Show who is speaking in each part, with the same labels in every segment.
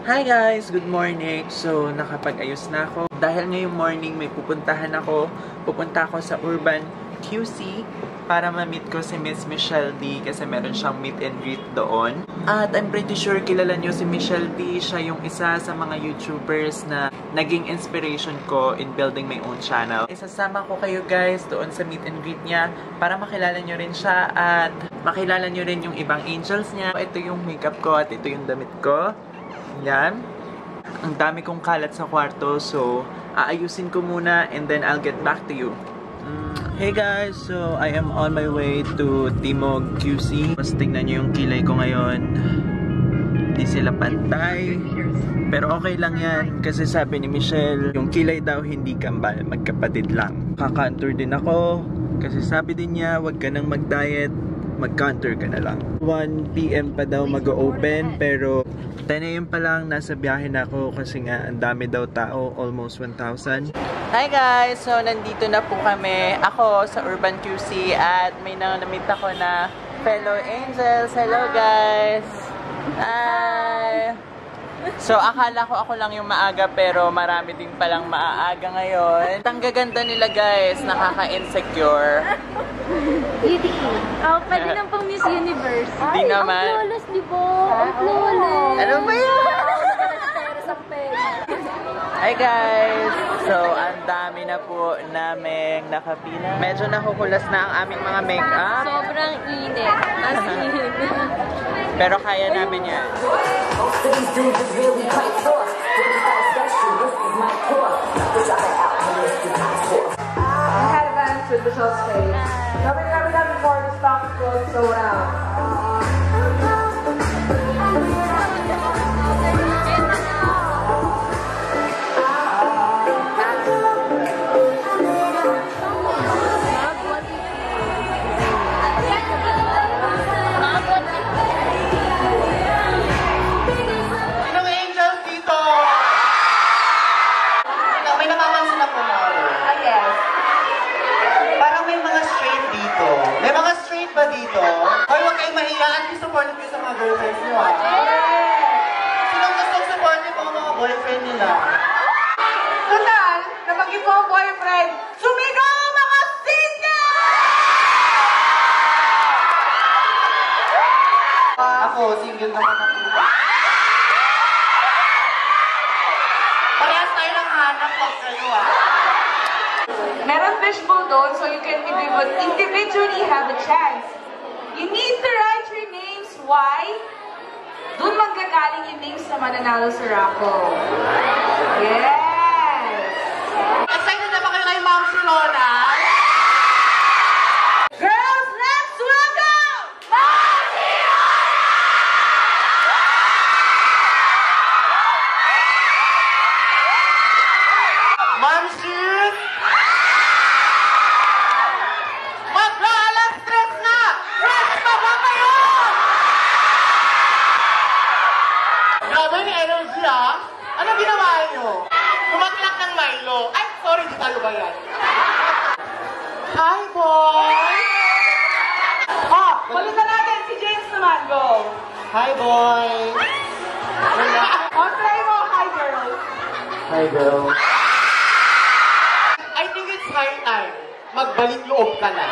Speaker 1: Hi guys! Good morning! So, nakapag-ayos na ako. Dahil ngayong morning may pupunta ako sa Urban QC para ma-meet ko si Miss Michelle D kasi meron siyang meet and greet doon. At I'm pretty sure kilala nyo si Michelle D. Siya yung isa sa mga YouTubers na naging inspiration ko in building my own channel. Isasama ko kayo guys doon sa meet and greet niya para makilala nyo rin siya at makilala nyo rin yung ibang angels niya. Ito yung makeup ko at ito yung damit ko. Yan. Ang dami kong kalat sa kwarto, so aayusin ko muna and then I'll get back to you. Hey guys, so I am on my way to Timog QC. Mas tingnan nyo yung kilay ko ngayon. Hindi sila pantay. Pero okay lang yan kasi sabi ni Michelle, yung kilay daw hindi kambal, magkapatid lang. Kaka-contour din ako kasi sabi din niya, wag ka nang mag-diet, mag-contour ka na lang. 1 PM pa daw mag-open pero 10 AM pa lang, nasa biyahe na ako kasi nga ang dami daw tao, almost 1,000. Hi guys! So nandito na po kami, ako sa Urban QC at may na-meet ako na fellow angels. Hello guys! Hi! So akala ko ako lang yung maaga pero marami din palang maaaga ngayon. Ang gaganda nila guys, nakaka-insecure.
Speaker 2: Oh, pwede nang pang Miss Universe.
Speaker 1: Hindi naman.
Speaker 2: Ang flawless, di ba? Ang flawless.
Speaker 1: Ano ba yan? Hi guys! So, ang dami na po naming nakapila. Medyo nakukulas na ang aming mga makeup.
Speaker 2: Sobrang init. As in.
Speaker 1: Pero kaya namin yan.
Speaker 3: I had events with Michelle's face. Nothing ever done before to stop the flow so well.
Speaker 4: Dito. Hoy, huwag kayong mahiya at supportive kayo sa mga girlfriends nyo, ha? Sinong gustong supportive ang mga boyfriend nila?
Speaker 3: Total, napag-ip mo ang boyfriend, sumigaw ang mga single!
Speaker 4: Ako, single naman ako. Parehas tayo ng hanap pag kayo, ha?
Speaker 3: Meron fishbowl doon, so you can individually have a chance. You need to write your names. Why? Doon manggagaling yung names na mananalo sa raffle. Yes!
Speaker 4: Excited na ba kayo kay Ma'am Shalona?
Speaker 3: Girls, let's welcome Ma'am Shalona!
Speaker 4: Ma'am Sis! Mag-alas 3 na! Rest pa ba kayo? Grabe yung energy, ha? Ano ginawa nyo? Kumaklak ng Milo. Ay, sorry, di tayo ba yan? Hi, boy!
Speaker 3: Oh, palitan natin si James naman. Go!
Speaker 4: Hi, boy!
Speaker 3: On play mo, hi girl!
Speaker 4: Hi, girl. I think it's high time. Magbalik loob ka na.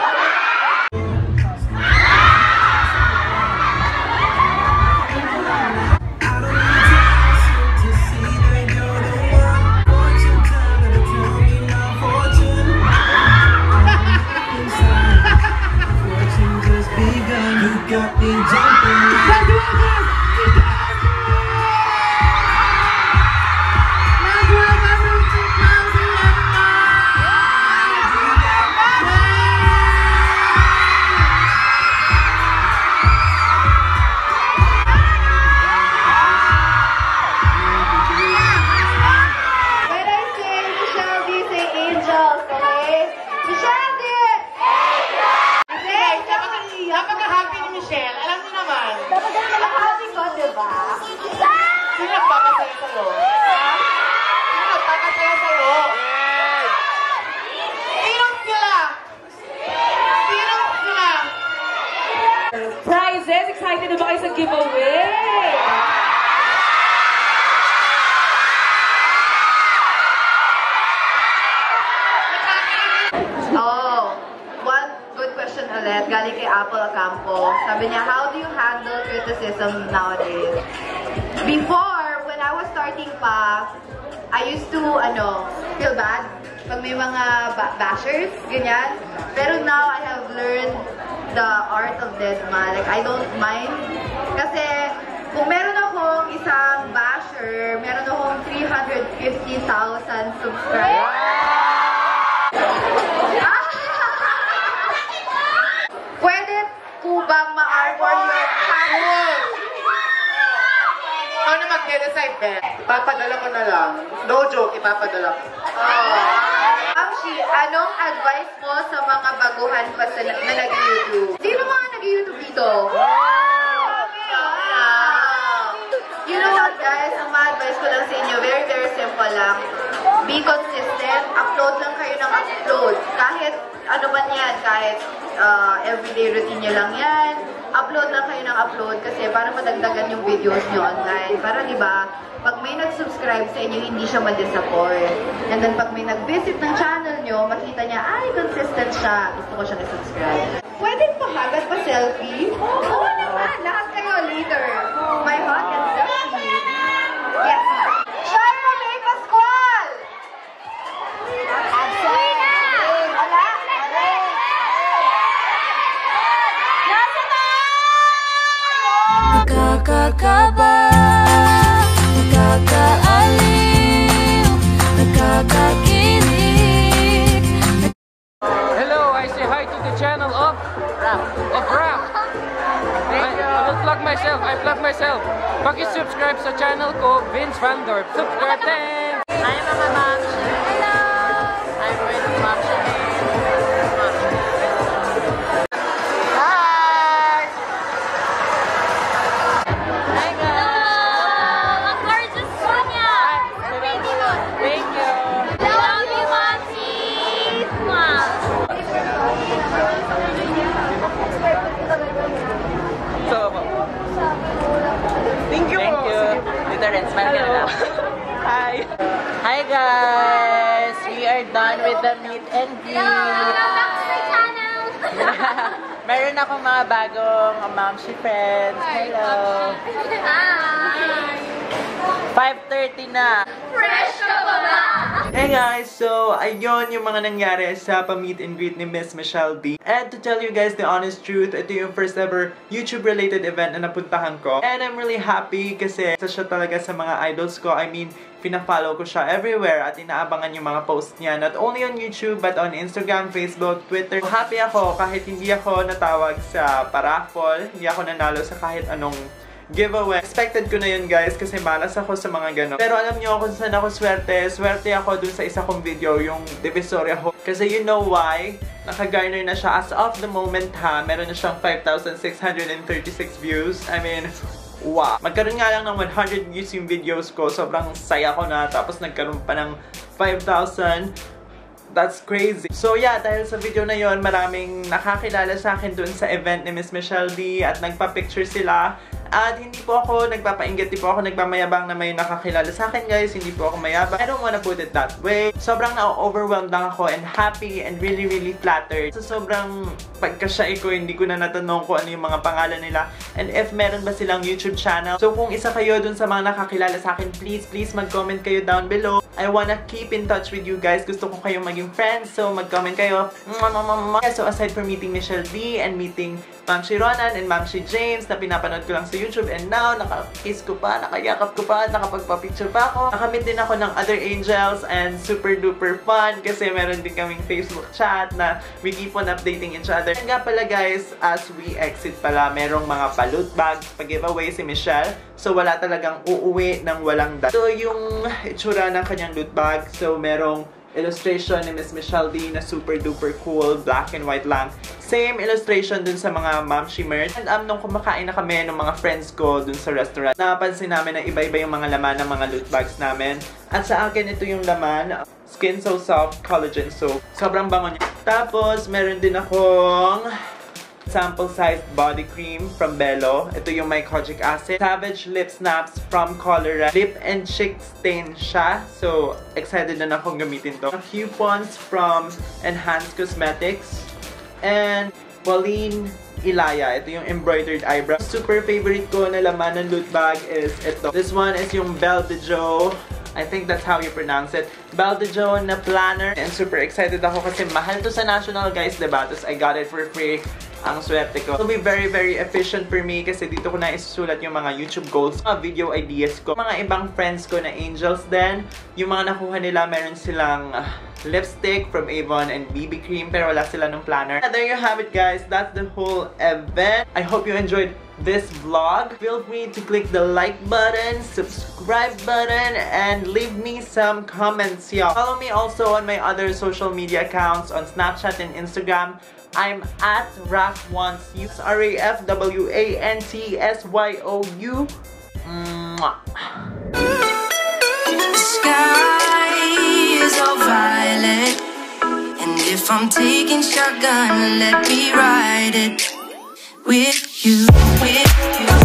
Speaker 5: Apple Ocampo. Sabi niya, how do you handle criticism nowadays? Before, when I was starting pa, I used to, feel bad pag may mga bashers, ganyan. Pero now, I have learned the art of deadma. Like, I don't mind. Kasi, kung meron akong isang basher, meron akong 350,000 subscribers. Pwede po bang ma-arbor yung channel?
Speaker 4: Ano mag-decide, Ben? Papadala ko na lang. No joke, ipapadala ko.
Speaker 5: Amshi, anong advice mo sa mga baguhan pa na nag-YouTube? Sino mga nag-YouTube dito? You know what, guys? Ang ma-advise ko lang sa inyo, very, very simple lang. Be consistent. Upload lang kayo ng upload. Kahit ano man yan, kahit everyday routine nyo lang yan. Upload lang kayo ng upload kasi para madagdagan yung videos nyo online. Para diba, pag may nag-subscribe sa inyo, hindi siya ma-disappoint. And then pag may nag-visit ng channel nyo, makita niya, ay, consistent siya. Gusto ko siya nag-subscribe. Pwede pa hagat pa selfie? Oo naman, lahat kayo later. My hot and selfie. Yes. Sharma May Pascual! Absent! Wala? Nasa
Speaker 2: Nakakakaba, nakakaaliw, nakakakilig.
Speaker 6: Hello, I say hi to the channel of Rap. I will plug myself. I plug myself. Paki-subscribe sa channel ko, Vince Van Dorp. Subscribe, thanks!
Speaker 2: Hi, Mama Mamshi. Hello! I'm with Mamshi.
Speaker 4: Hi!
Speaker 2: Hi, guys! Ang gorgeous Sonia! Thank you! Love you, Mamshi! Mom!
Speaker 1: So, thank you.
Speaker 7: Thank you. Dito rin, smile ka na lang.
Speaker 1: Hi.
Speaker 7: Hi guys! We are done with the meet and greet.
Speaker 2: Welcome back to my channel!
Speaker 7: Meron akong mga bagong Mamshi friends. Hello!
Speaker 2: Hi!
Speaker 7: 5:30 na.
Speaker 2: Fresh ka ba ba?
Speaker 1: Hey guys, so ayun yung mga nangyari sa pa-meet and greet ni Miss Michelle D. And to tell you guys the honest truth, ito yung first ever YouTube-related event na napuntahan ko. And I'm really happy kasi isa siya talaga sa mga idols ko. I mean, pina-follow ko siya everywhere at inaabangan yung mga posts niya. Not only on YouTube, but on Instagram, Facebook, Twitter. So, happy ako kahit hindi ako natawag sa paraffol, hindi ako nanalo sa kahit anong giveaway. Expected ko na yun guys kasi malas ako sa mga ganon. Pero alam nyo kung saan ako swerte. Swerte ako dun sa isa kong video, yung Divisoria Ho. Kasi you know why? Naka-garner na siya as of the moment ha. Meron na siyang 5,636 views. I mean, wow. Magkaroon nga lang ng 100 views yung videos ko. Sobrang saya ko na. Tapos nagkaroon pa ng 5,000. That's crazy. So yeah, dahil sa video na yon, maraming nakakilala sa akin dun sa event ni Miss Michelle D at nagpa-picture sila. At hindi po ako nagpapainggit, hindi po ako nagmamayabang na may nakakilala sa akin guys. Hindi po ako mayabang. I don't wanna put it that way. Sobrang na-overwhelmed lang ako and happy and really, really flattered. So sobrang pagka-shy ko, hindi ko na natanong kung ano yung mga pangalan nila. And if meron ba silang YouTube channel. So kung isa kayo dun sa mga nakakilala sa akin, please mag-comment kayo down below. I wanna keep in touch with you guys. Gusto ko kayong maging friends. So mag-comment kayo. So aside from meeting Michelle D and meeting Mamshi Ronan and Mamshi James na pinapanood ko lang sa YouTube, and now nakakiss ko pa, nakayakap ko pa, nakapagpa-picture pa ako. Nakamit din ako ng other angels and super duper fun kasi meron din kaming Facebook chat na we keep on updating each other. And nga pala guys, as we exit pala, merong mga pa-loot bags pa-giveaway si Michelle. So wala talagang uuwi ng walang dahil. So yung itsura ng kanyang loot bag, so merong illustration ni Miss Michelle D na super duper cool, black and white lang. Same illustration dun sa mga Mamshi merch. And nung kumakain na kami ng mga friends ko dun sa restaurant, napansin namin na iba-iba yung mga laman ng mga loot bags namin. At sa akin, ito yung laman, Skin So Soft Collagen Soap. Sobrang bango niya. Tapos, meron din akong sample-sized body cream from Bello. Ito yung may kojic acid. Savage Lip Snaps from Colora. Lip and cheek stain siya. So, excited na akong gamitin to. Coupons from Enhanced Cosmetics. And Pauline Ilaya. Ito yung embroidered eyebrow. Super favorite ko na laman ng loot bag is ito. This one is yung Belle de Joe. I think that's how you pronounce it. Belle de Joe na planner. And super excited ako kasi mahal to sa National, guys, diba? Tapos I got it for free. Ang swerte ko. It will be very, very efficient for me kasi dito ko na isusulat yung mga YouTube goals, mga video ideas ko. Mga ibang friends ko na angels din. Yung mga nakuha nila, meron silang lipstick from Avon and BB cream pero wala sila ng planner. And there you have it, guys. That's the whole event. I hope you enjoyed this vlog. Feel free to click the like button, subscribe button, and leave me some comments, y'all. Follow me also on my other social media accounts on Snapchat and Instagram. I'm at RafWantsYou. RAFWANTSYOU.
Speaker 8: The sky is all violet, and if I'm taking shotgun, let me ride it with you, with you.